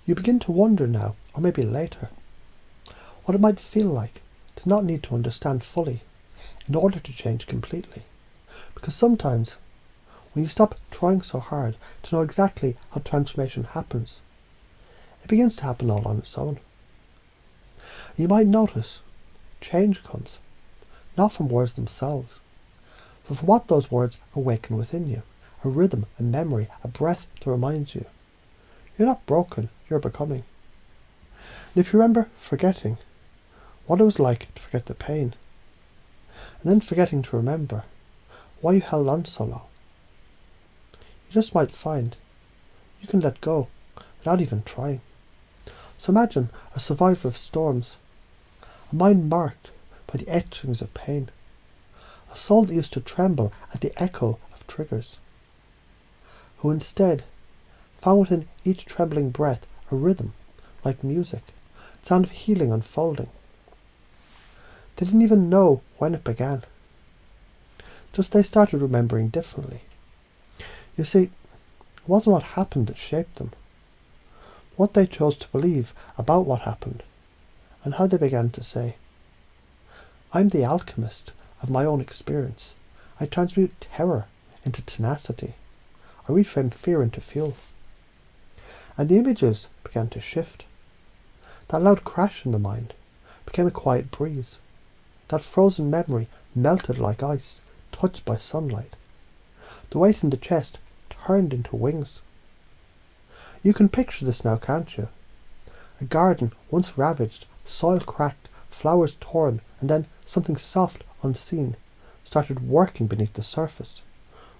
You begin to wonder now, or maybe later, what it might feel like to not need to understand fully in order to change completely. Because sometimes, when you stop trying so hard to know exactly how transformation happens, it begins to happen all on its own. You might notice change comes, not from words themselves, but from what those words awaken within you, a rhythm, a memory, a breath that reminds you. You're not broken, you're becoming. And if you remember forgetting what it was like to forget the pain, and then forgetting to remember why you held on so long, you just might find you can let go without even trying. So imagine a survivor of storms, a mind marked by the etchings of pain, a soul that used to tremble at the echo of triggers, who instead found within each trembling breath a rhythm, like music, the sound of healing unfolding. They didn't even know when it began. Just they started remembering differently. You see, it wasn't what happened that shaped them. What they chose to believe about what happened, and how they began to say, I'm the alchemist of my own experience. I transmute terror into tenacity. I reframe fear into fuel. And the images began to shift. That loud crash in the mind became a quiet breeze. That frozen memory melted like ice, touched by sunlight. The weight in the chest turned into wings. You can picture this now, can't you? A garden once ravaged, soil cracked, flowers torn, and then something soft, unseen, started working beneath the surface.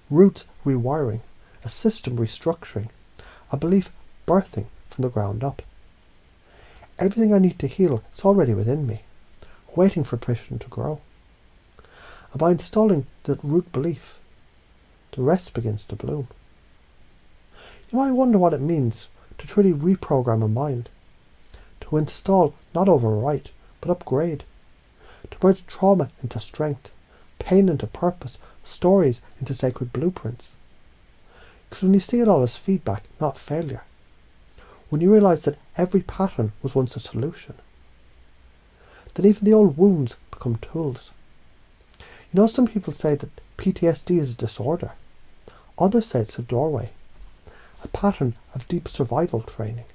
Roots rewiring, a system restructuring, a belief birthing from the ground up. Everything I need to heal is already within me, waiting for permission to grow. And by installing that root belief, the rest begins to bloom. You might wonder what it means to truly reprogram a mind, to install, not overwrite, but upgrade, to merge trauma into strength, pain into purpose, stories into sacred blueprints. Because when you see it all as feedback, not failure, when you realise that every pattern was once a solution, then even the old wounds become tools. You know, some people say that PTSD is a disorder. Others say it's a doorway, a pattern of deep survival training.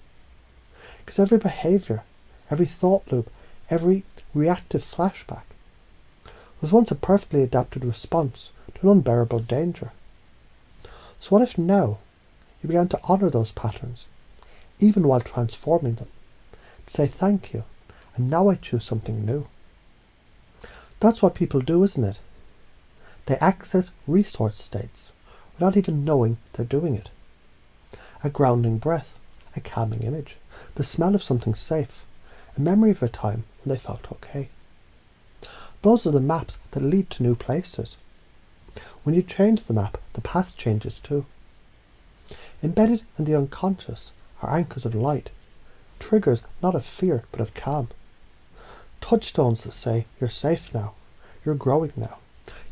Because every behaviour, every thought loop, every reactive flashback was once a perfectly adapted response to an unbearable danger. So what if now you began to honour those patterns, even while transforming them, to say thank you, and now I choose something new? That's what people do, isn't it? They access resource states without even knowing they're doing it. A grounding breath, a calming image, the smell of something safe, a memory of a time when they felt okay. Those are the maps that lead to new places. When you change the map, the path changes too. Embedded in the unconscious are anchors of light, triggers not of fear but of calm. Touchstones that say you're safe now, you're growing now,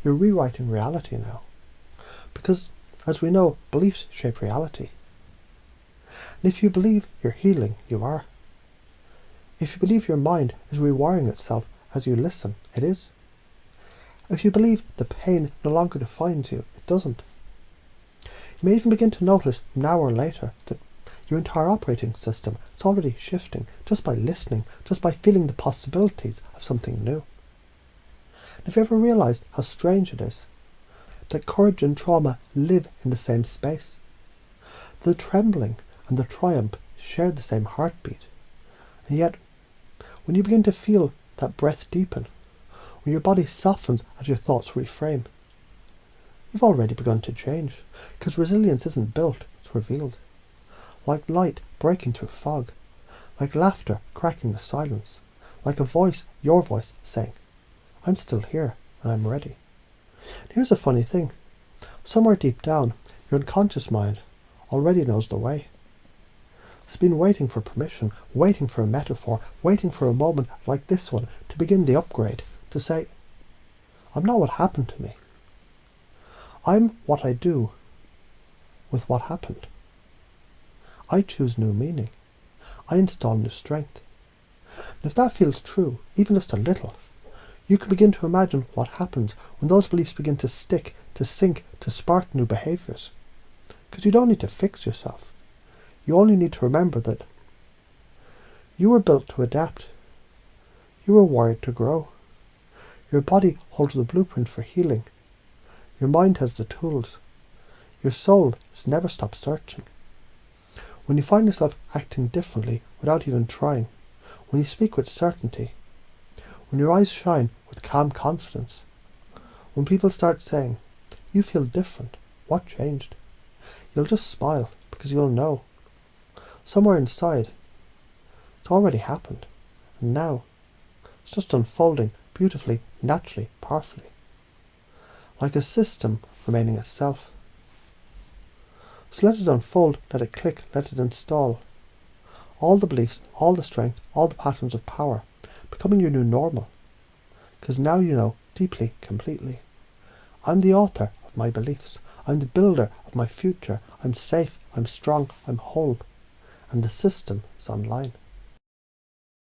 you're rewriting reality now. Because, as we know, beliefs shape reality. And if you believe you're healing, you are. If you believe your mind is rewiring itself as you listen, it is. If you believe the pain no longer defines you, it doesn't. You may even begin to notice now or later that your entire operating system is already shifting just by listening, just by feeling the possibilities of something new. And have you ever realised how strange it is that courage and trauma live in the same space? The trembling and the triumph share the same heartbeat. And yet, when you begin to feel that breath deepen, when your body softens as your thoughts reframe, you've already begun to change, because resilience isn't built, it's revealed. Like light breaking through fog, like laughter cracking the silence, like a voice, your voice, saying, I'm still here and I'm ready. And here's a funny thing. Somewhere deep down, your unconscious mind already knows the way. It's been waiting for permission, waiting for a metaphor, waiting for a moment like this one to begin the upgrade, to say, I'm not what happened to me. I'm what I do with what happened. I choose new meaning. I install new strength. And if that feels true, even just a little, you can begin to imagine what happens when those beliefs begin to stick, to sink, to spark new behaviours. Because you don't need to fix yourself. You only need to remember that you were built to adapt. You were wired to grow. Your body holds the blueprint for healing. Your mind has the tools. Your soul has never stopped searching. When you find yourself acting differently without even trying, when you speak with certainty, when your eyes shine with calm confidence, when people start saying, "You feel different, what changed?" you'll just smile because you'll know. Somewhere inside, it's already happened, and now it's just unfolding beautifully, naturally, powerfully. Like a system remaining itself. So let it unfold, let it click, let it install. All the beliefs, all the strength, all the patterns of power, becoming your new normal. Because now you know deeply, completely. I'm the author of my beliefs. I'm the builder of my future. I'm safe, I'm strong, I'm whole. And the system is online.